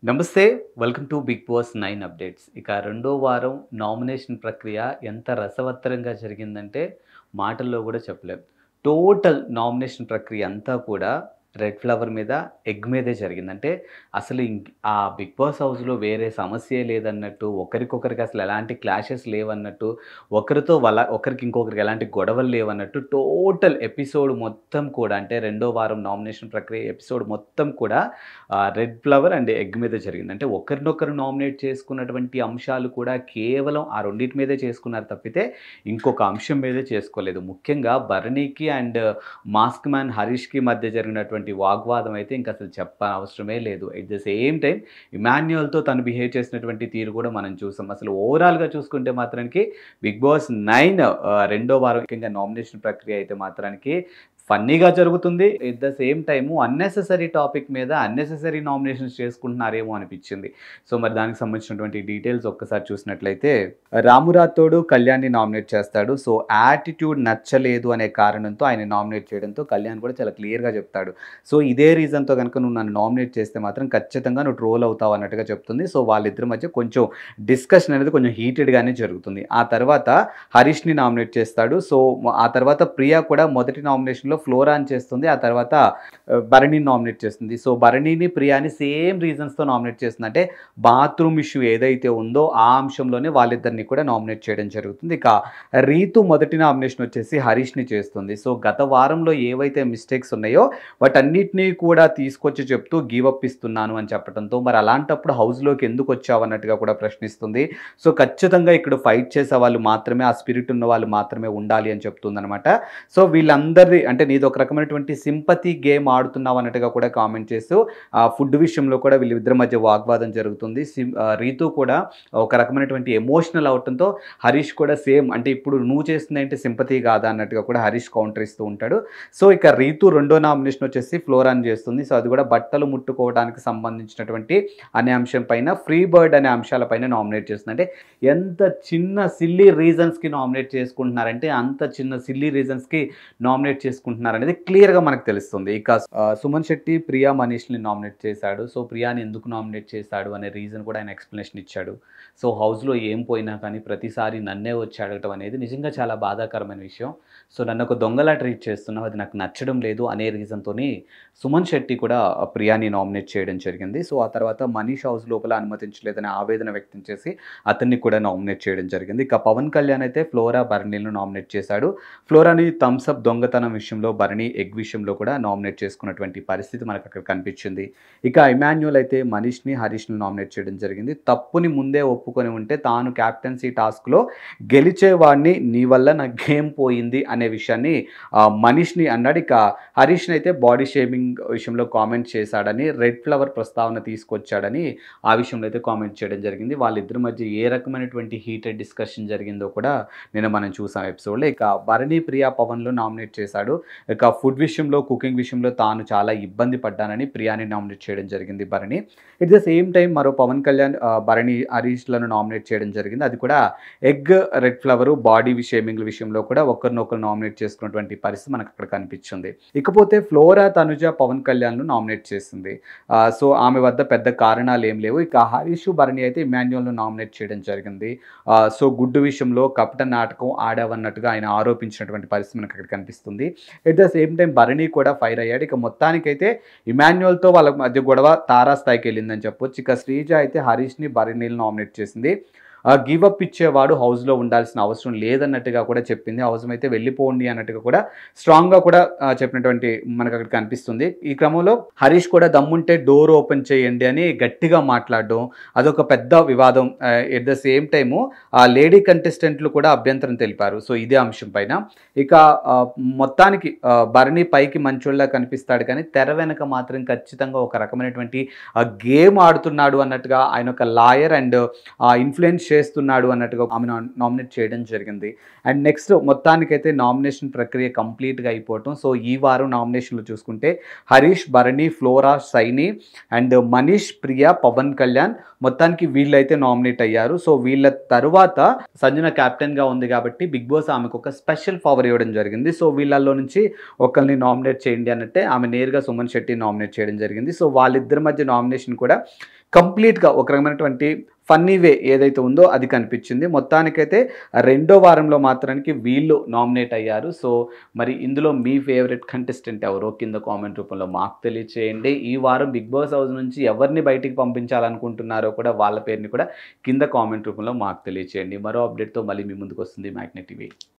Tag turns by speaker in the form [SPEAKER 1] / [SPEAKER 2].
[SPEAKER 1] నమస్తే. Welcome to 'Bigg Boss 9 updates'. ఇక రెండో వారం నామినేషన్ ప్రక్రియ ఎంత రసవత్తరంగా జరిగిందంటే మాటల్లో గూడా చెప్పలేం. టోటల్ నామినేషన్ ప్రక్రియ అంతా కూడా రెడ్ ఫ్లవర్ మీద, ఎగ్ మీదే జరిగింది. అంటే అసలు ఆ 'బిగ్ బాస్' హౌస్‌లో వేరే సమస్యే లేదన్నట్టు, ఒకరికొకరికి అసలు ఎలాంటి క్లాషెస్ లేవన్నట్టు, ఒకరికి ఇంకొకరికి ఎలాంటి గొడవలు లేవన్నట్టు టోటల్ ఎపిసోడ్ మొత్తం కూడా అంటే రెండో వారం నామినేషన్ ప్రక్రియ ఎపిసోడ్ మొత్తం కూడా రెడ్ ఫ్లవర్ అండ్ ఎగ్ మీద జరిగింది. అంటే ఒకరినొకరు నామినేట్ చేసుకున్నటువంటి అంశాలు కూడా కేవలం ఆ రెండిటి మీదే చేసుకున్నారు తప్పితే ఇంకొక అంశం మీదే చేసుకోలేదు. ముఖ్యంగా భరణికి అండ్ మాస్క్ మ్యాన్ హరీష్‌కి మధ్య జరిగినటువంటి వాగ్వాదం అయితే ఇంక అసలు చెప్పనవసరమే లేదు. ఎట్ ద సేమ్ టైమ్ ఇమాన్యుయల్‌తో తను బిహేవ్ చేసినటువంటి తీరు కూడా మనం చూసాం. అసలు ఓవరాల్‌గా చూసుకుంటే మాత్రానికి 'బిగ్ బాస్ 9' రెండో వారం ముఖ్యంగా నామినేషన్ ప్రక్రియ అయితే మాత్రానికి ఫన్నీగా జరుగుతుంది. At the same time unnecessary topic మీద అన్నెసెసరీ నామినేషన్స్ చేసుకుంటున్నారేమో అనిపిచ్చింది. సో, మరి దానికి సంబంధించినటువంటి డీటెయిల్స్ ఒక్కసారి చూసినట్లయితే రాము రాథోడు కళ్యాణ్‌ని నామినేట్ చేస్తాడు. సో, యాటిట్యూడ్ నచ్చలేదు అనే కారణంతో ఆయన్ని నామినేట్ చేయడంతో కళ్యాణ్ కూడా చాలా క్లియర్‌గా చెప్తాడు. సో, ఇదే రీజన్‌తో గనుక నువ్వు నన్ను నామినేట్ చేస్తే మాత్రం ఖచ్చితంగా నువ్వు ట్రోల్ అవుతావు అన్నట్టుగా చెప్తుంది. సో, వాళ్ళిద్దరి మధ్య కొంచెం డిస్కషన్ అనేది కొంచెం హీటెడ్‌గానే జరుగుతుంది. ఆ తర్వాత హరీష్‌ని నామినేట్ చేస్తాడు. సో, ఆ తర్వాత ప్రియా కూడా మొదటి నామినేషన్‌లో ఫ్లోరాని చేస్తుంది. ఆ తర్వాత భరణిని నామినేట్ చేస్తుంది. సో, భరణిని, ప్రియాని సేమ్ రీజన్స్‌తో నామినేట్ చేస్తుంది. అంటే బాత్రూమ్ ఇష్యూ ఏదైతే ఉందో ఆ అంశంలోనే వాళ్ళిద్దరిని కూడా నామినేట్ చేయడం జరుగుతుంది. ఇక రీతు మొదటి నామినేషన్ వచ్చేసి హరీష్‌ని చేస్తుంది. సో, గత వారంలో ఏవైతే మిస్టేక్స్ ఉన్నాయో వాటన్నిటిని కూడా తీసుకొచ్చి చెప్తూ గివ్ అప్ ఇస్తున్నాను అని చెప్పడంతో మరి అలాంటప్పుడు హౌస్‌లోకి ఎందుకు వచ్చావు అన్నట్టుగా కూడా ప్రశ్నిస్తుంది. సో, ఖచ్చితంగా ఇక్కడ ఫైట్ చేసే వాళ్ళు మాత్రమే, ఆ స్పిరిట్ ఉన్న వాళ్ళు మాత్రమే ఉండాలి అని చెప్తుందనమాట. సో, వీళ్ళందరిది అంటే నీది ఒక రకమైనటువంటి సింపతి గేమ్ ఆడుతున్నావు అన్నట్టుగా కూడా కామెంట్ చేస్తూ ఫుడ్ విషయంలో కూడా వీళ్ళిద్దరి మధ్య వాగ్వాదం జరుగుతుంది. రీతు కూడా ఒక రకమైనటువంటి ఎమోషనల్ అవటంతో హరీష్ కూడా సేమ్ అంటే ఇప్పుడు నువ్వు చేస్తుంది ఏంటి సింపతి కాదా అన్నట్టుగా కూడా హరీష్ కౌంటర్ ఇస్తూ ఉంటాడు. సో, ఇక రీతు రెండో నామినేషన్ వచ్చేసి ఫ్లోరాని చేస్తుంది. సో, అది కూడా బట్టలు ముట్టుకోవడానికి సంబంధించినటువంటి అనే అంశం పైన, ఫ్రీ బర్డ్ అనే అంశాలపైన నామినేట్ చేస్తుంది. అంటే ఎంత చిన్న సిల్లీ రీజన్స్‌కి నామినేట్ చేసుకుంటున్నారంటే అంత చిన్న సిల్లీ రీజన్స్‌కి నామినేట్ చేసుకుంటున్నారనేది క్లియర్‌గా మనకు తెలుస్తుంది. ఇక సుమన్ శెట్టి ప్రియా మనీష్‌ని నామినేట్ చేశాడు. సో, ప్రియాని ఎందుకు నామినేట్ చేశాడు అనే రీజన్ కూడా ఆయన ఎక్స్‌ప్లనేషన్ ఇచ్చాడు. సో, హౌస్‌లో ఏం పోయినా కానీ ప్రతిసారి నన్నే వచ్చి అడగటం అనేది నిజంగా చాలా బాధాకరమైన విషయం. సో, నన్ను ఒక దొంగలా ట్రీట్ చేస్తున్నావు, అది నాకు నచ్చడం లేదు అనే రీజన్‌తోని సుమన్ శెట్టి కూడా ప్రియాని నామినేట్ చేయడం జరిగింది. సో, ఆ తర్వాత మనీష్ హౌస్ లోపల అనుమతించలేదనే ఆవేదన వ్యక్తం చేసి అతన్ని కూడా నామినేట్ చేయడం జరిగింది. ఇక పవన్ కళ్యాణ్ అయితే ఫ్లోరా, భరణిలను నామినేట్ చేశాడు. ఫ్లోరాని థమ్స్ అప్ దొంగతనం విషయంలో, భరణి ఎగ్ విషయంలో కూడా నామినేట్ చేసుకున్నటువంటి పరిస్థితి మనకు అక్కడ కనిపించింది. ఇక ఇమాన్యుయల్ అయితే మనీష్‌ని, హరీష్‌ని నామినేట్ చేయడం జరిగింది. తప్పుని ముందే ఒప్పుకొని ఉంటే తాను క్యాప్టెన్సీ టాస్క్‌లో గెలిచేవాడిని, నీ వల్ల నా గేమ్ పోయింది అనే విషయాన్ని మనీష్‌ని అన్నాడు. ఇక హరీష్‌ని అయితే బాడీ షేమింగ్ విషయంలో కామెంట్ చేశాడని, రెడ్ ఫ్లవర్ ప్రస్తావన తీసుకొచ్చాడని ఆ విషయంలో అయితే కామెంట్ చేయడం జరిగింది. వాళ్ళిద్దరి మధ్య ఏ రకమైనటువంటి హీటెడ్ డిస్కషన్ జరిగిందో కూడా నిన్న మనం చూసాం ఎపిసోడ్‌లో. ఇక భరణి, ప్రియా, పవన్‌లు నామినేట్ చేశాడు. ఇక ఫుడ్ విషయంలో, కుకింగ్ విషయంలో తాను చాలా ఇబ్బంది పడ్డానని ప్రియాని నామినేట్ చేయడం జరిగింది Bharani. At the same time మరో పవన్ కళ్యాణ్, భరణి, హరీష్‌లను నామినేట్ చేయడం జరిగింది. అది కూడా ఎగ్, రెడ్ ఫ్లవరు, బాడీ షేమింగ్ల విషయంలో కూడా ఒకరినొకరు నామినేట్ చేసుకున్నటువంటి పరిస్థితి మనకు అక్కడ కనిపించింది. ఇకపోతే ఫ్లోరా, తనుజ పవన్ కళ్యాణ్‌ను నామినేట్ చేసింది. సో, ఆమె వద్ద పెద్ద కారణాలు ఏం లేవు. ఇక హరీష్, భరణి అయితే ఇమాన్యుయల్‌ను నామినేట్ చేయడం జరిగింది. సో, గుడ్డు విషయంలో కపట నాటకం ఆడావన్నట్టుగా ఆయన ఆరోపించినటువంటి పరిస్థితి మనకు అక్కడ కనిపిస్తుంది. At the same time Bharani కూడా ఫైర్ అయ్యాడు. ఇక మొత్తానికైతే ఇమాన్యుయల్‌తో వాళ్ళ మధ్య గొడవ తారాస్థాయికి వెళ్ళిందని చెప్పొచ్చు. ఇక శ్రీజ అయితే హరీష్‌ని, భరణిని నామినేట్ చేసింది. గివ్ అప్ ఇచ్చేవాడు హౌస్‌లో ఉండాల్సిన అవసరం లేదన్నట్టుగా కూడా చెప్పింది. అవసరమైతే వెళ్ళిపోండి అన్నట్టుగా కూడా స్ట్రాంగ్‌గా కూడా చెప్పినటువంటి మనకు అక్కడ కనిపిస్తుంది. ఈ క్రమంలో హరీష్ కూడా దమ్ముంటే డోర్ ఓపెన్ చేయండి అని గట్టిగా మాట్లాడడం అదొక పెద్ద వివాదం. At the same time lady కంటెస్టెంట్లు కూడా అభ్యంతరం తెలిపారు. సో, ఇదే అంశం పైన. ఇక మొత్తానికి భరణి పైకి మంచోళ్ళలా కనిపిస్తాడు కానీ తెర వెనక మాత్రం ఖచ్చితంగా ఒక రకమైనటువంటి గేమ్ ఆడుతున్నాడు అన్నట్టుగా ఆయన ఒక లాయర్ అండ్ ఇన్ఫ్లుయెన్స్ చేస్తున్నాడు అన్నట్టుగా ఆమె నామినేట్ చేయడం జరిగింది. అండ్ నెక్స్ట్ మొత్తానికైతే నామినేషన్ ప్రక్రియ కంప్లీట్‌గా అయిపోవటం. సో, ఈ వారం నామినేషన్‌లు చూసుకుంటే హరీష్, భరణి, ఫ్లోరా, సైని అండ్ మనీష్, ప్రియా, పవన్ కళ్యాణ్ మొత్తానికి వీళ్ళైతే నామినేట్ అయ్యారు. సో, వీళ్ళ తరువాత సంజన కెప్టెన్‌గా ఉంది కాబట్టి బిగ్ బాస్ ఆమెకు ఒక స్పెషల్ పవర్ ఇవ్వడం జరిగింది. సో, వీళ్ళలో నుంచి ఒకళ్ళని నామినేట్ చేయండి అనంటే ఆమె నేరుగా సుమన్ శెట్టిని నామినేట్ చేయడం జరిగింది. సో, వాళ్ళిద్దరి మధ్య నామినేషన్ కూడా కంప్లీట్‌గా ఒక రకమైనటువంటి ఫన్నీ వే ఏదైతే ఉందో అది కనిపించింది. మొత్తానికైతే రెండో వారంలో మాత్రానికి వీళ్ళు నామినేట్ అయ్యారు. సో, మరి ఇందులో మీ ఫేవరెట్ కంటెస్టెంట్ ఎవరో కింద కామెంట్ రూపంలో మాకు తెలియచేయండి. ఈ వారం బిగ్ బాస్ హౌస్ నుంచి ఎవరిని బయటికి పంపించాలనుకుంటున్నారో కూడా వాళ్ళ పేరుని కూడా కింద కామెంట్ రూపంలో మాకు తెలియచేయండి. మరో అప్డేట్‌తో మళ్ళీ మీ ముందుకు వస్తుంది మ్యాగ్నెట్ టీవీ.